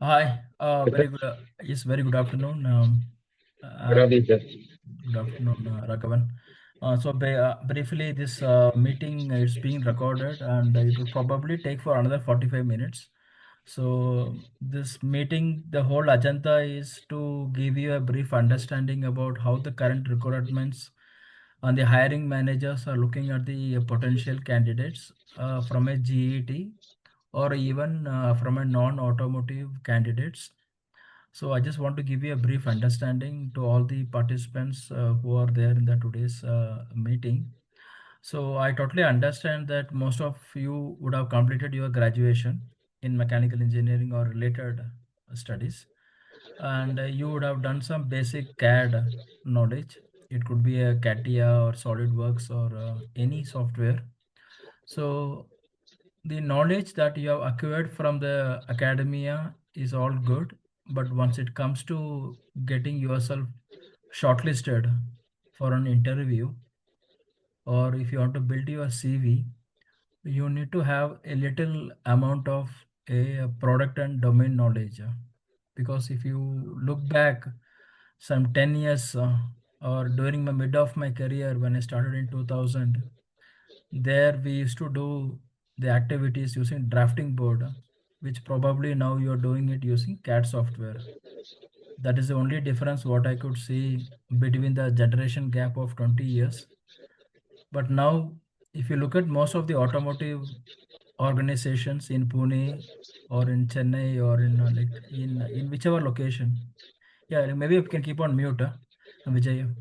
Hi, Yes, sir. very good. Yes, very good afternoon. Good And afternoon, sir. good afternoon, Raghavan. Briefly, this meeting is being recorded, and it will probably take for another 45 minutes. So, this meeting, the whole agenda is to give you a brief understanding about how the current requirements and the hiring managers are looking at the potential candidates from a GET or even from a non-automotive candidates. So I just want to give you a brief understanding to all the participants who are there in the today's meeting. So I totally understand that most of you would have completed your graduation in mechanical engineering or related studies, and you would have done some basic CAD knowledge. It could be a CATIA or SolidWorks or any software. So the knowledge that you have acquired from the academia is all good, but once it comes to getting yourself shortlisted for an interview, or if you want to build your CV, you need to have a little amount of a product and domain knowledge. Because if you look back some 10 years or during the mid of my career when I started in 2000, there we used to do the activities using drafting board, which probably now you're doing it using CAD software. That is the only difference what I could see between the generation gap of 20 years. But now, if you look at most of the automotive organizations in Pune or in Chennai or in like in whichever location, yeah, maybe you can keep on mute, Vijay.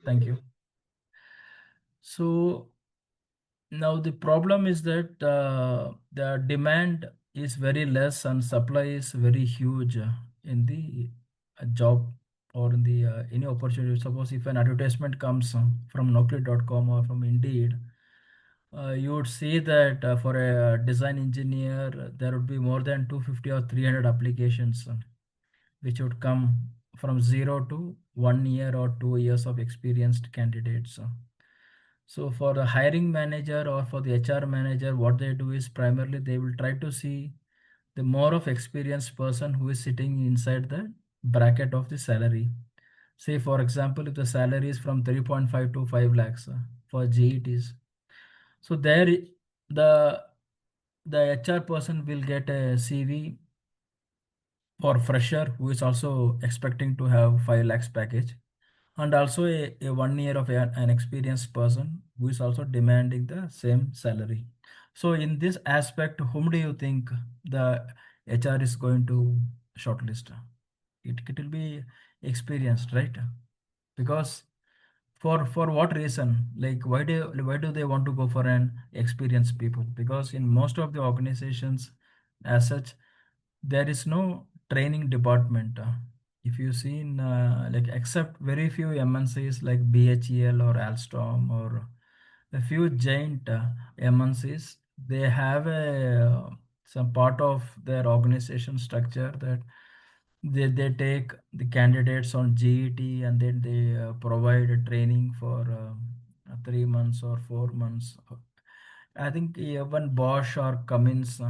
Thank you. So now the problem is that the demand is very less and supply is very huge in the job or in the any opportunity. Suppose if an advertisement comes from Naukri.com or from Indeed, you would see that for a design engineer there would be more than 250 or 300 applications which would come from 0 to 1 year or 2 years of experienced candidates. So for the hiring manager or for the HR manager, what they do is primarily they will try to see the more of experienced person who is sitting inside the bracket of the salary. Say for example, if the salary is from 3.5 to 5 lakhs for GETs, so there the the HR person will get a CV for fresher who is also expecting to have 5 lakhs package, and also a 1 year of an experienced person who is also demanding the same salary. So in this aspect, whom do you think the HR is going to shortlist? It will be experienced, right? Because for what reason? Like why do they want to go for an experienced people? Because in most of the organizations, as such, there is no training department. If you see in like except very few MNCs like BHEL or Alstom or a few giant MNCs, they have a some part of their organization structure that they take the candidates on GET and then they provide a training for 3 months or 4 months. I think even Bosch or Cummins,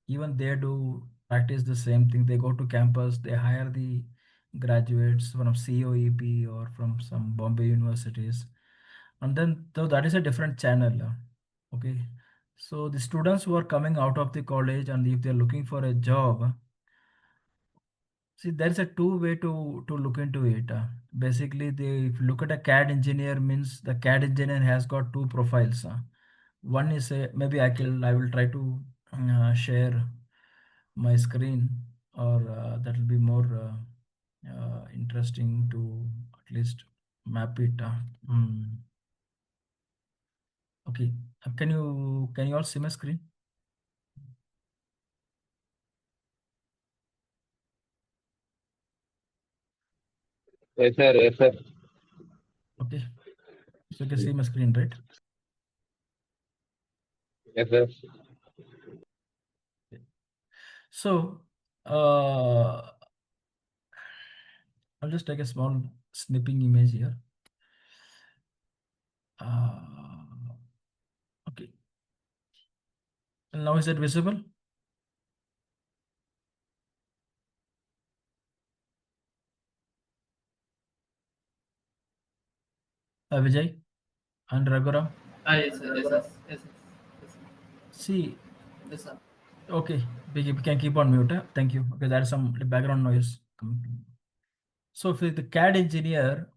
even they do practice the same thing. They go to campus, they hire the graduates from COEP or from some Bombay universities. And then, though that is a different channel. Okay. So the students who are coming out of the college and if they're looking for a job, see, there's a two-way to look into it. Basically, if you look at a CAD engineer, means the CAD engineer has got two profiles. One is a, maybe I will try to share my screen, or that will be more interesting to at least map it. Okay, can you all see my screen? Yes, sir. Yes, sir. Okay, so you can see my screen, right? Yes, sir. So uh, I'll just take a small snipping image here. Okay, and now is it visible? Vijay and Raghuram. Yes, sir. Yes, yes, yes, yes, See, yes, sir. okay, we can keep on mute. Thank you. Okay, there is some background noise coming. So for the CAD engineer,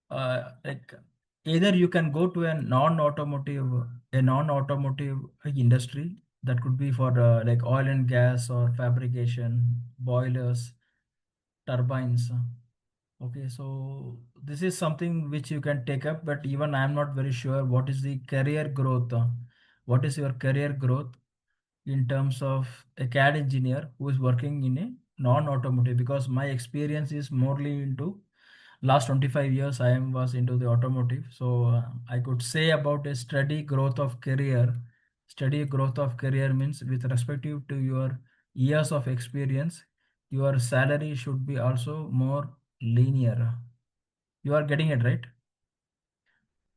like either you can go to a non-automotive industry that could be for like oil and gas or fabrication, boilers, turbines. Okay, so this is something which you can take up, but even I am not very sure what is the career growth. What is your career growth in terms of a CAD engineer who is working in a non-automotive? Because my experience is morely into last 25 years I am was into the automotive. So I could say about a steady growth of career. Steady growth of career means with respective to your years of experience, your salary should be also more linear. You are getting it right,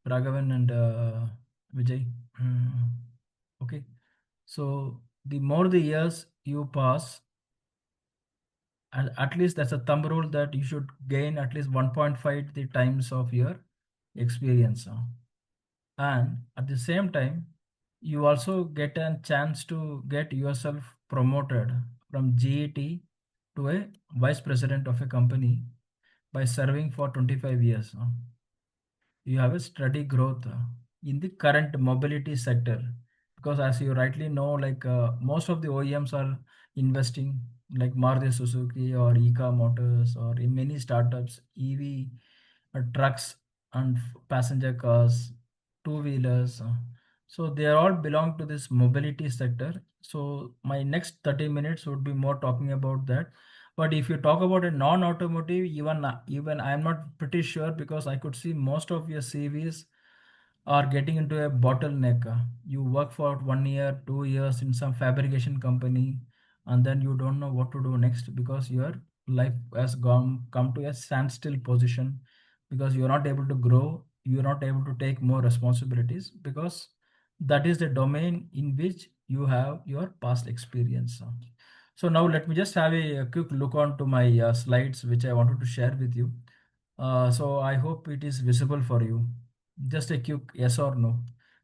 Raghavan and Vijay? Hmm. Okay. So the more the years you pass, and at least that's a thumb rule that you should gain at least 1.5 the times of your experience. And at the same time, you also get a chance to get yourself promoted from GET to a vice president of a company by serving for 25 years. You have a steady growth in the current mobility sector, because as you rightly know, like most of the OEMs are investing, like Maruti Suzuki or Eka Motors or in many startups, EV trucks and passenger cars, two wheelers. So they all belong to this mobility sector. So my next 30 minutes would be more talking about that. But if you talk about a non-automotive, even I'm not pretty sure, because I could see most of your CVs are getting into a bottleneck. You work for 1 year, 2 years in some fabrication company, and then you don't know what to do next because your life has gone come to a standstill position, because you're not able to grow, you're not able to take more responsibilities, because that is the domain in which you have your past experience. So now let me just have a quick look on to my slides, which I wanted to share with you. So I hope it is visible for you. Just a quick yes or no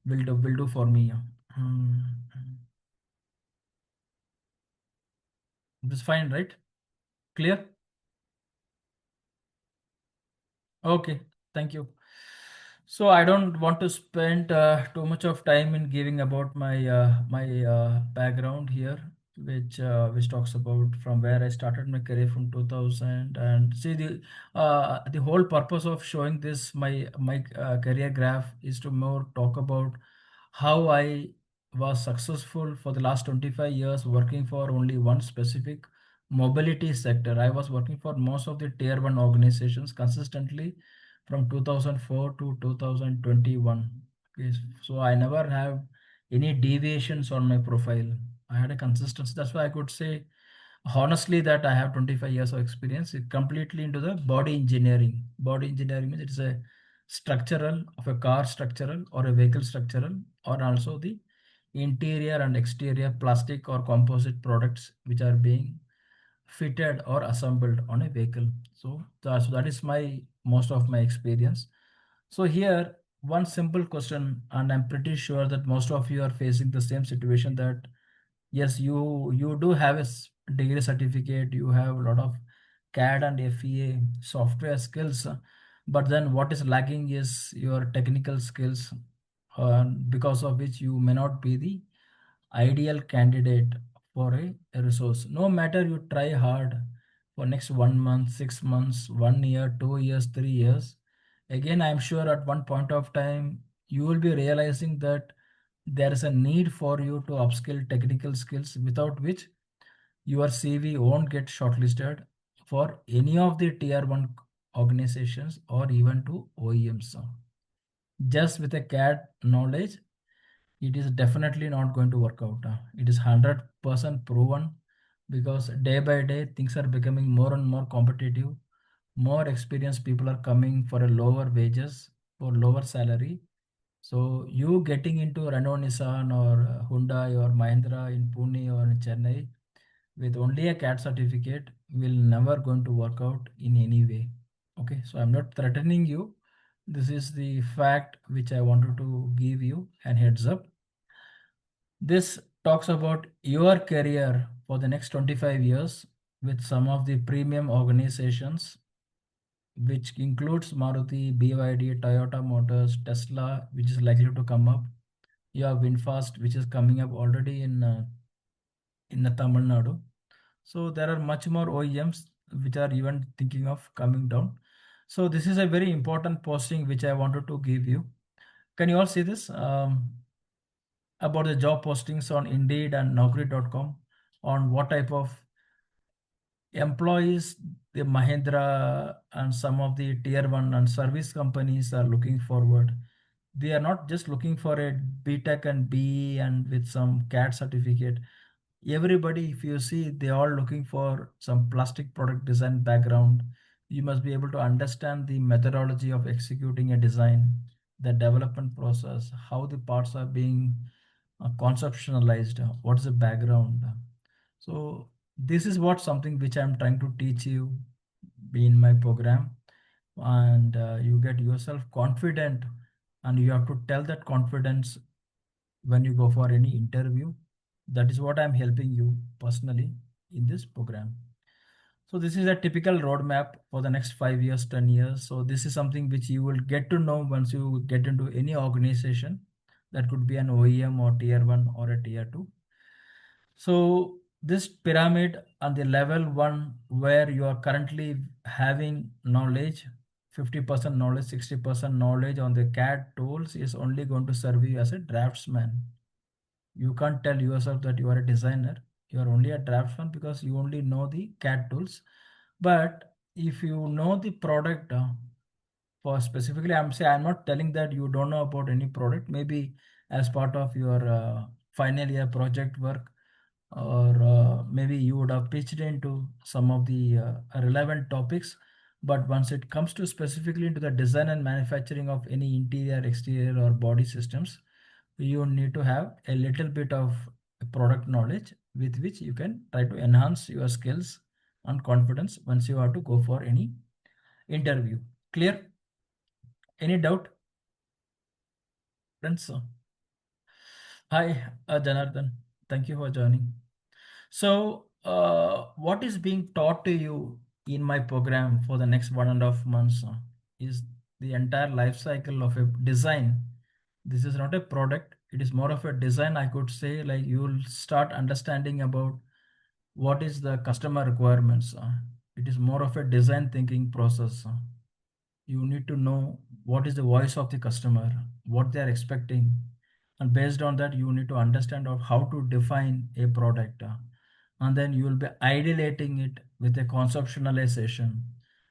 will do for me. Hmm. This is fine, right? Clear? Okay, thank you. So I don't want to spend too much of time in giving about my background here, which talks about from where I started my career from 2000. And see, the whole purpose of showing this my career graph is to more talk about how I was successful for the last 25 years working for only one specific mobility sector. I was working for most of the tier 1 organizations consistently from 2004 to 2021. Okay, so I never have any deviations on my profile. I had a consistency. That's why I could say honestly that I have 25 years of experience completely into the body engineering. Body engineering means it's a structural of a car structural or a vehicle structural, or also the interior and exterior plastic or composite products which are being fitted or assembled on a vehicle. So that is my most of my experience. So here one simple question, and I'm pretty sure that most of you are facing the same situation, that yes, you do have a degree certificate, you have a lot of CAD and FEA software skills, but then what is lacking is your technical skills, because of which you may not be the ideal candidate for a resource. No matter you try hard for next 1 month, 6 months, 1 year, 2 years, 3 years, again, I'm sure at one point of time you will be realizing that there is a need for you to upskill technical skills, without which your CV won't get shortlisted for any of the tier 1 organizations or even to OEMs. Just with a CAD knowledge, it is definitely not going to work out. It is 100% proven, because day by day things are becoming more and more competitive. More experienced people are coming for a lower wages, for lower salary. So you getting into Renault, Nissan or Hyundai or Mahindra in Pune or in Chennai with only a CAT certificate will never going to work out in any way. Okay, so I'm not threatening you. This is the fact which I wanted to give you and heads up. This talks about your career for the next 25 years with some of the premium organizations, which includes Maruti, BYD, Toyota Motors, Tesla, which is likely to come up. You have VinFast, which is coming up already in the Tamil Nadu. So there are much more OEMs which are even thinking of coming down. So this is a very important posting which I wanted to give you. Can you all see this? About the job postings on Indeed and Naukri.com on what type of employees the Mahindra and some of the tier 1 and service companies are looking forward. They are not just looking for a BTech and BE and with some CAD certificate. Everybody, if you see, they are looking for some plastic product design background. You must be able to understand the methodology of executing a design, the development process, how the parts are being conceptualized, what's the background. So this is what something which I'm trying to teach you in my program, and you get yourself confident, and you have to tell that confidence when you go for any interview. That is what I'm helping you personally in this program. So this is a typical roadmap for the next 5 years, 10 years. So this is something which you will get to know once you get into any organization. That could be an OEM or tier 1 or a tier 2. So this pyramid on the level 1 where you are currently having knowledge, 50% knowledge, 60% knowledge on the CAD tools is only going to serve you as a draftsman. You can't tell yourself that you are a designer. You are only a draftsman because you only know the CAD tools. But if you know the product, for specifically, I'm not telling that you don't know about any product. Maybe as part of your final year project work, or maybe you would have pitched into some of the relevant topics. But once it comes to specifically into the design and manufacturing of any interior, exterior, or body systems, you need to have a little bit of product knowledge with which you can try to enhance your skills and confidence once you have to go for any interview. Clear? Any doubt, friends? Hi, Janardhan. Thank you for joining. So, what is being taught to you in my program for the next 1.5 months is the entire life cycle of a design. This is not a product, it is more of a design. I could say, like, you'll start understanding about what is the customer requirements. It is more of a design thinking process. You need to know what is the voice of the customer, what they are expecting, and based on that, you need to understand of how to define a product. And then you will be ideating it with a conceptualization,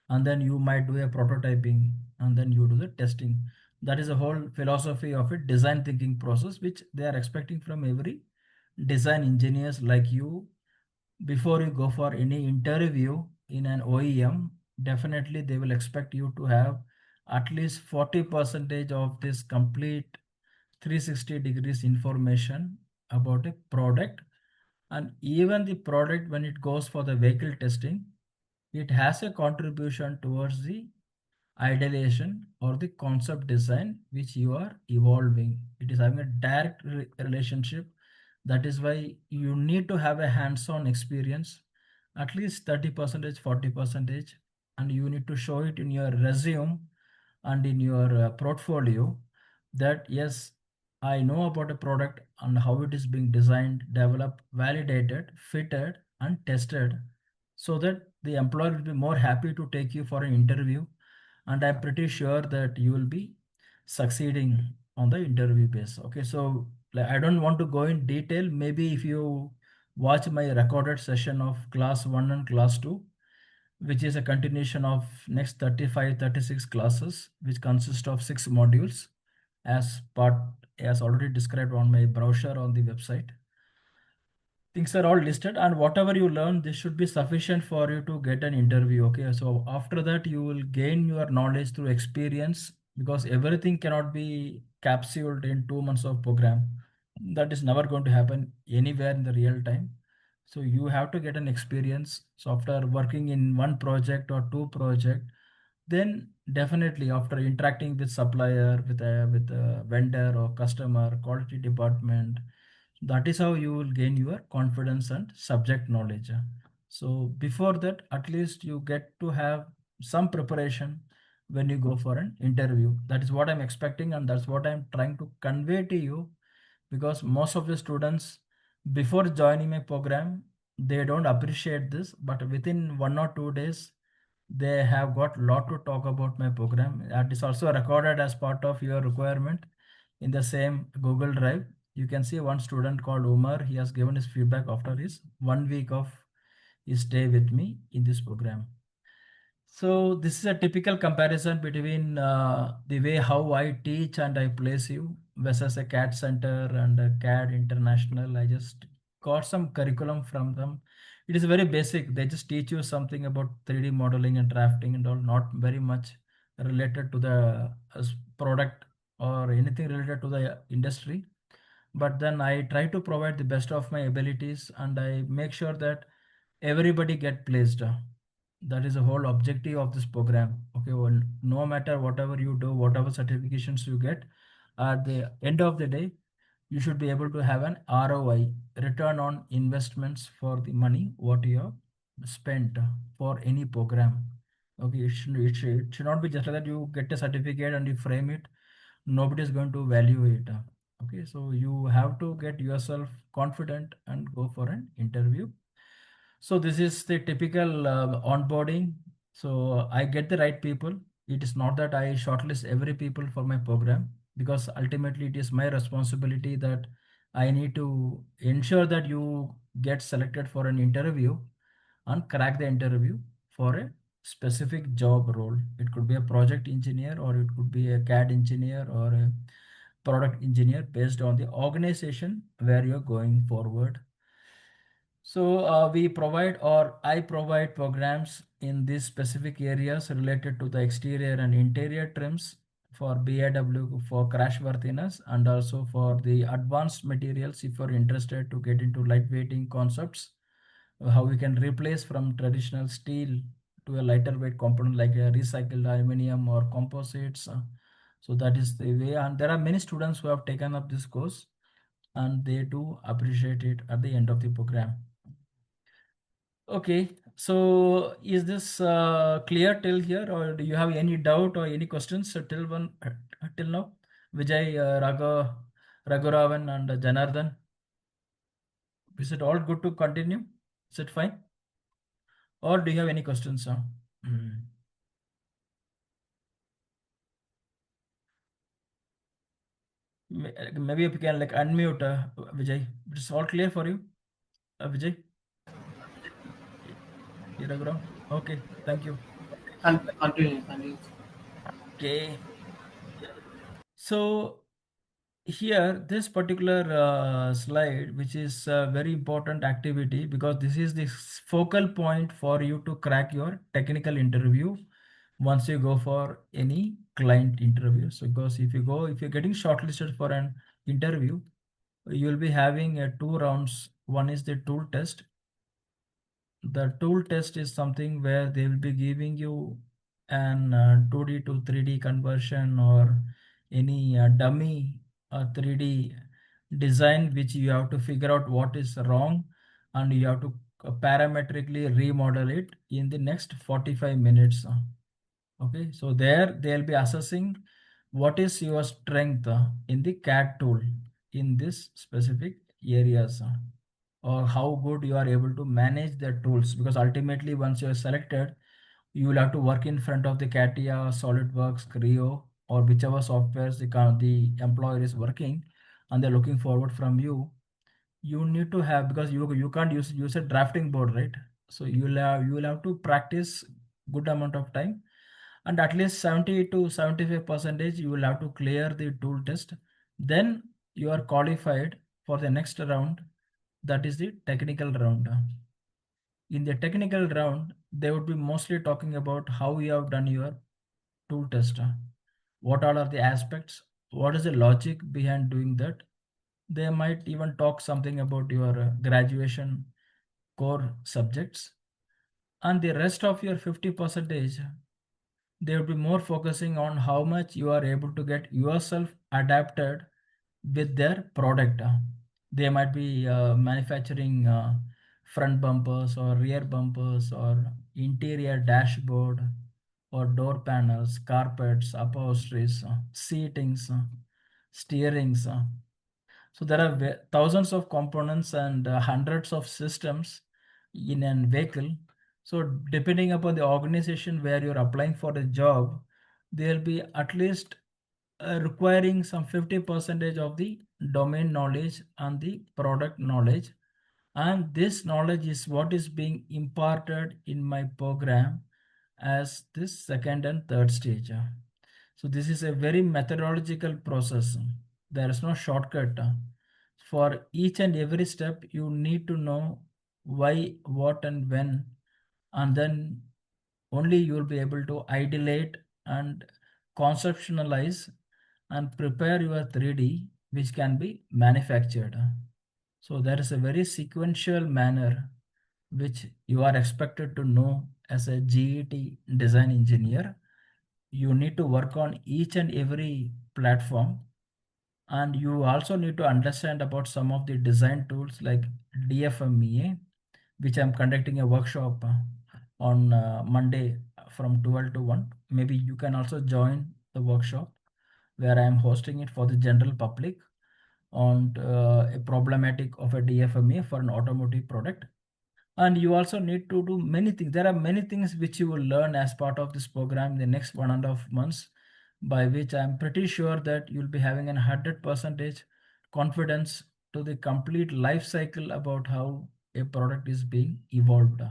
and then you might do a prototyping, and then you do the testing. That is the whole philosophy of a design thinking process, which they are expecting from every design engineers like you. Before you go for any interview in an OEM, definitely they will expect you to have at least 40% of this complete 360 degrees information about a product. And even the product, when it goes for the vehicle testing, it has a contribution towards the ideation or the concept design which you are evolving. It is having a direct relationship. That is why you need to have a hands-on experience, at least 30%, 40%, and you need to show it in your resume and in your portfolio that yes, I know about a product and how it is being designed, developed, validated, fitted, and tested, so that the employer will be more happy to take you for an interview. And I'm pretty sure that you will be succeeding on the interview base. Okay, so like, I don't want to go in detail. Maybe if you watch my recorded session of class 1 and class 2, which is a continuation of next 35, 36 classes, which consist of 6 modules as part as already described on my brochure on the website. Things are all listed, and whatever you learn, this should be sufficient for you to get an interview. Okay, so after that you will gain your knowledge through experience, because everything cannot be capsuled in 2 months of program. That is never going to happen anywhere in the real time. So you have to get an experience. So after working in one project or two project, then definitely after interacting with supplier, with a vendor or customer, quality department, that is how you will gain your confidence and subject knowledge. So before that, at least you get to have some preparation when you go for an interview. That is what I'm expecting, and that's what I'm trying to convey to you, because most of the students before joining my program, they don't appreciate this, but within 1 or 2 days they have got lot to talk about my program. That is also recorded as part of your requirement in the same Google Drive. You can see one student called Umar. He has given his feedback after his 1 week of his stay with me in this program. So this is a typical comparison between the way how I teach and I place you versus a CAD Center and a CAD International. I just got some curriculum from them. It is very basic. They just teach you something about 3D modeling and drafting and all, not very much related to the product or anything related to the industry. But then I try to provide the best of my abilities, and I make sure that everybody get placed. That is the whole objective of this program. Okay, well, no matter whatever you do, whatever certifications you get, at the end of the day, you should be able to have an ROI, return on investments, for the money what you have spent for any program. Okay, it should not be just that you get a certificate and you frame it. Nobody is going to value it. Okay, so you have to get yourself confident and go for an interview. So this is the typical onboarding. So I get the right people. It is not that I shortlist every people for my program, because ultimately it is my responsibility that I need to ensure that you get selected for an interview and crack the interview for a specific job role. It could be a project engineer, or it could be a CAD engineer, or a product engineer, based on the organization where you're going forward. So we provide, or I provide, programs in these specific areas related to the exterior and interior trims for BAW, for crashworthiness, and also for the advanced materials if you're interested to get into lightweighting concepts, how we can replace from traditional steel to a lighter weight component like a recycled aluminum or composites. So that is the way, and there are many students who have taken up this course, and they do appreciate it at the end of the program. Okay, so is this clear till here, or do you have any doubt or any questions till now? Vijay, Raghuravan, and Janardhan, is it all good to continue? Is it fine, or do you have any questions? Mm. Maybe if you can like unmute, Vijay. It's all clear for you, Vijay? Raghuram? Okay, thank you. Continue. Okay, so here this particular slide, which is a very important activity, because this is the focal point for you to crack your technical interview once you go for any client interview. So because if you're getting shortlisted for an interview, you will be having 2 rounds. One is the tool test. The tool test is something where they will be giving you an 2D to 3D conversion, or any dummy 3D design, which you have to figure out what is wrong, and you have to parametrically remodel it in the next 45 minutes. Okay, so there they'll be assessing what is your strength in the CAD tool in this specific areas, or how good you are able to manage the tools, because ultimately once you are selected, you will have to work in front of the CATIA, SolidWorks, Creo, or whichever softwares the employer is working, and they're looking forward from you. You need to have, because you can't use a drafting board, right? So you will have to practice good amount of time, and at least 70 to 75 percentage you will have to clear the tool test. Then you are qualified for the next round, that is the technical round. In the technical round, they would be mostly talking about how you have done your tool test. What all are the aspects? What is the logic behind doing that? They might even talk something about your graduation core subjects. And the rest of your 50 percentage, They will be more focusing on how much you are able to get yourself adapted with their product. They might be manufacturing front bumpers or rear bumpers or interior dashboard or door panels, carpets, upholsteries, seatings, steerings. So there are thousands of components and hundreds of systems in a vehicle. So depending upon the organization where you're applying for a job, there'll be at least requiring some 50 percentage of the domain knowledge and the product knowledge. And this knowledge is what is being imparted in my program as this second and third stage. So this is a very methodological process. There is no shortcut. For each and every step, you need to know why, what, and when, and then only you will be able to ideate and conceptualize and prepare your 3D, which can be manufactured. So there is a very sequential manner which you are expected to know as a GET design engineer. You need to work on each and every platform, and you also need to understand about some of the design tools like DFMEA, which I'm conducting a workshop on Monday from 12 to 1. Maybe you can also join the workshop where I am hosting it for the general public on a problematic of a DFMEA for an automotive product. And you also need to do many things. There are many things which you will learn as part of this program in the next 1.5 months, by which I'm pretty sure that you'll be having a 100% confidence to the complete life cycle about how a product is being evolved.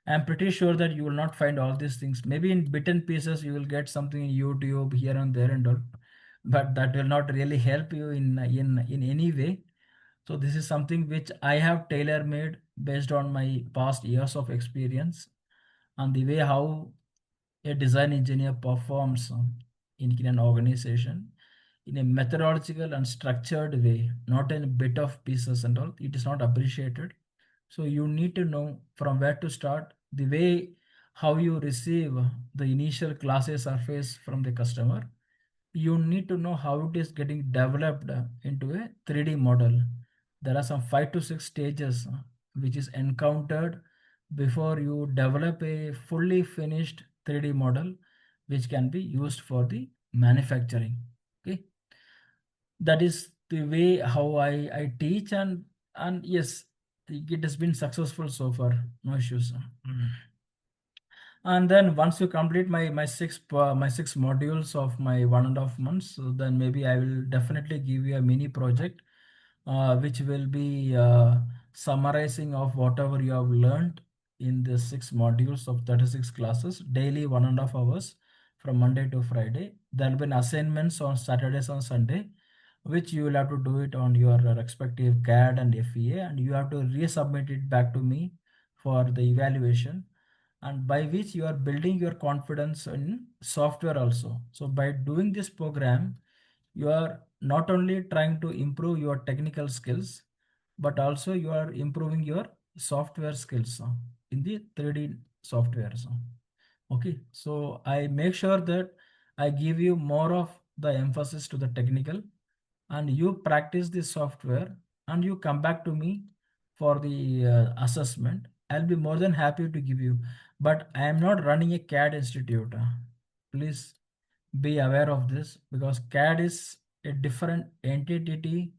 I'm pretty sure that you will not find all these things. Maybe in bit and pieces you will get something in YouTube here and there and all, but that will not really help you in any way. So this is something which I have tailor made based on my past years of experience and the way how a design engineer performs in an organization in a methodological and structured way, not in a bit of pieces and all. It is not appreciated. So you need to know from where to start, the way how you receive the initial classes surface from the customer. You need to know how it is getting developed into a 3D model. There are some 5 to 6 stages which is encountered before you develop a fully finished 3D model which can be used for the manufacturing. Okay, that is the way how I teach, and yes, it has been successful so far, no issues. And then once you complete my six modules of my 1.5 months, so then maybe I will definitely give you a mini project which will be summarizing of whatever you have learned in the 6 modules of 36 classes, daily 1.5 hours from Monday to Friday. There will be assignments on Saturdays and Sunday, which you will have to do it on your respective CAD and FEA, and you have to resubmit it back to me for the evaluation, and by which you are building your confidence in software also. So by doing this program, you are not only trying to improve your technical skills, but also you are improving your software skills in the 3D software. Okay, so I make sure that I give you more of the emphasis to the technical, and you practice the software, and you come back to me for the assessment. I'll be more than happy to give you, but I am not running a CAD institute. Please be aware of this, because CAD is a different entity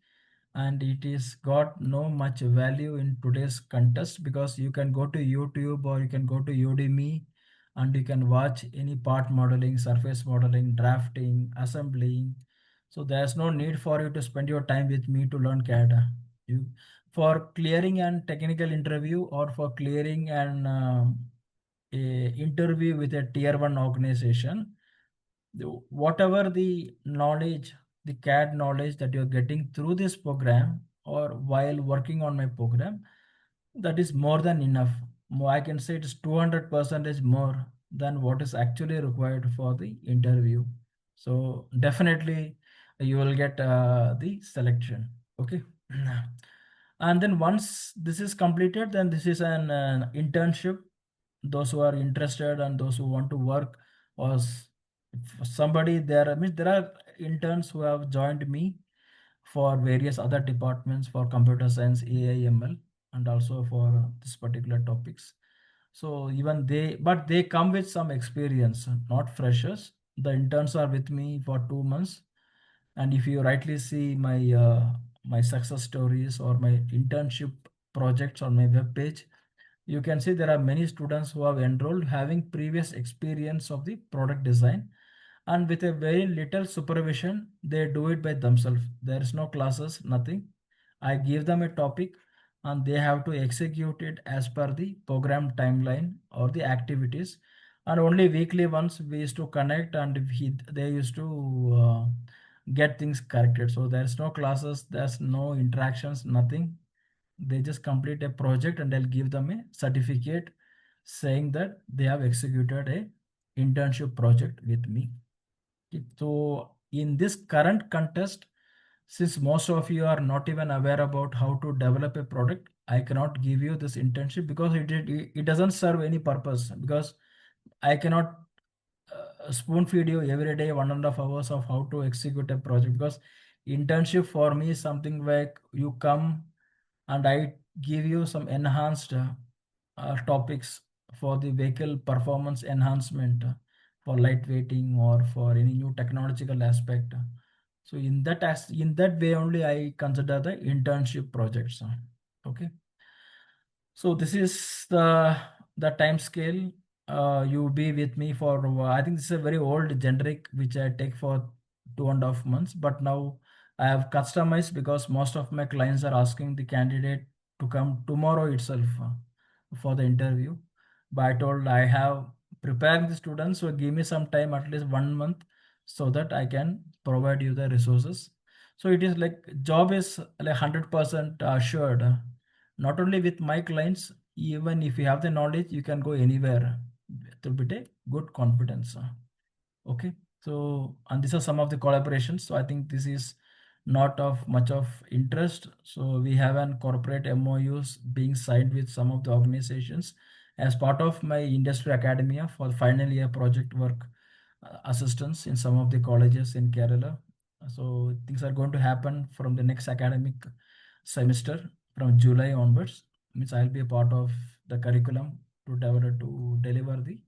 and it is got no much value in today's context, because you can go to YouTube or you can go to Udemy and you can watch any part modeling, surface modeling, drafting, assembling. So there's no need for you to spend your time with me to learn CAD. You, for clearing an technical interview or for clearing an a interview with a tier 1 organization, whatever the knowledge, the CAD knowledge that you're getting through this program or while working on my program, that is more than enough. I can say it is 200% more than what is actually required for the interview. So definitely you will get the selection. Okay. And then once this is completed, then this is an internship. Those who are interested and those who want to work was somebody there. I mean, there are interns who have joined me for various other departments for computer science, AI, ML, and also for this particular topics. So even they, but they come with some experience, not freshers. The interns are with me for 2 months, and if you rightly see my success stories or my internship projects on my web page, you can see there are many students who have enrolled having previous experience of the product design, and with a very little supervision they do it by themselves. There is no classes, nothing. I give them a topic and they have to execute it as per the program timeline or the activities, and only weekly once we used to connect, and they used to get things corrected. So there's no classes, there's no interactions, nothing. They just complete a project and I'll give them a certificate saying that they have executed a internship project with me. So in this current context, since most of you are not even aware about how to develop a product, I cannot give you this internship because it doesn't serve any purpose, because I cannot spoon feed you every day 1.5 hours of how to execute a project, because internship for me is something like you come and I give you some enhanced topics for the vehicle performance enhancement, for lightweighting or for any new technological aspect. So in that way only I consider the internship projects. Okay. So this is the time scale. You be with me for I think this is a very old generic which I take for 2.5 months, but now I have customized because most of my clients are asking the candidate to come tomorrow itself for the interview. But I told I have prepared the students, so give me some time, at least 1 month, so that I can provide you the resources. So it is like job is like 100% assured. Not only with my clients, even if you have the knowledge, you can go anywhere with a good confidence. Okay. So, and these are some of the collaborations. So I think this is not of much of interest. So we have an corporate MOUs being signed with some of the organizations as part of my industry academia for final year project work assistance in some of the colleges in Kerala. So things are going to happen from the next academic semester from July onwards. Means I'll be a part of the curriculum to deliver the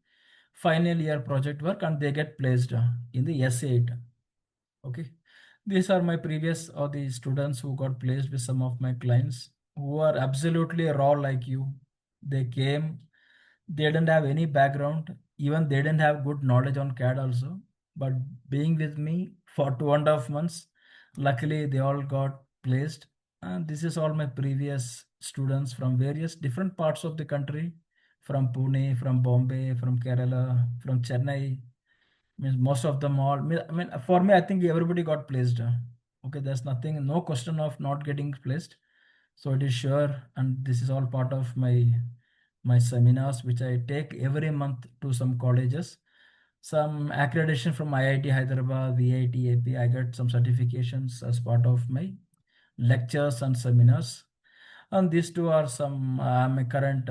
final year project work, and they get placed in the S8. Okay. These are my previous or the students who got placed with some of my clients who are absolutely raw like you. They came, they didn't have any background, even they didn't have good knowledge on CAD also. But being with me for 2.5 months, luckily they all got placed. And this is all my previous students from various different parts of the country, from Pune, from Bombay, from Kerala, from Chennai. Means most of them all. I mean, for me, I think everybody got placed. Okay, there's nothing, no question of not getting placed. So it is sure, and this is all part of my seminars, which I take every month to some colleges. Some accreditation from IIT Hyderabad, VIT, AP. I got some certifications as part of my lectures and seminars. And these two are some my current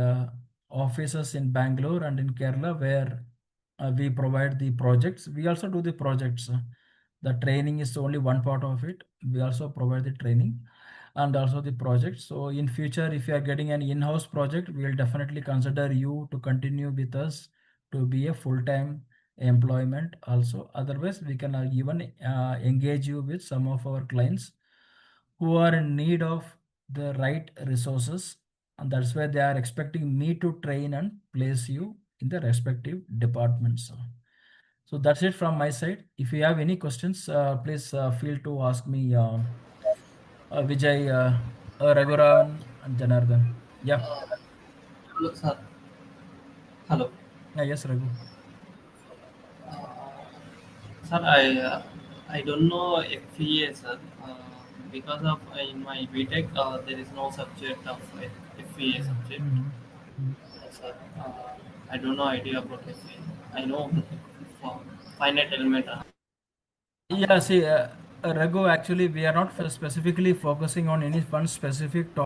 offices in Bangalore and in Kerala, where we provide the projects. We also do the projects. The training is only one part of it. We also provide the training and also the project. So in future, if you are getting an in-house project, we will definitely consider you to continue with us to be a full-time employment also. Otherwise, we can even engage you with some of our clients who are in need of the right resources, and that's why they are expecting me to train and place you in the respective departments. So that's it from my side. If you have any questions, please feel to ask me, Vijay, Raghuram, and Janardhan. Yeah. Hello, sir. Hello. Yes, Raghu. Sir, I don't know FEA, sir. Because of in my BTech, there is no subject of FEA Mhm, subject. mhm, mhm. Sir, I don't know idea about FEA. I know for finite element. Yeah, see, Raghu, actually, we are not specifically focusing on any one specific topic.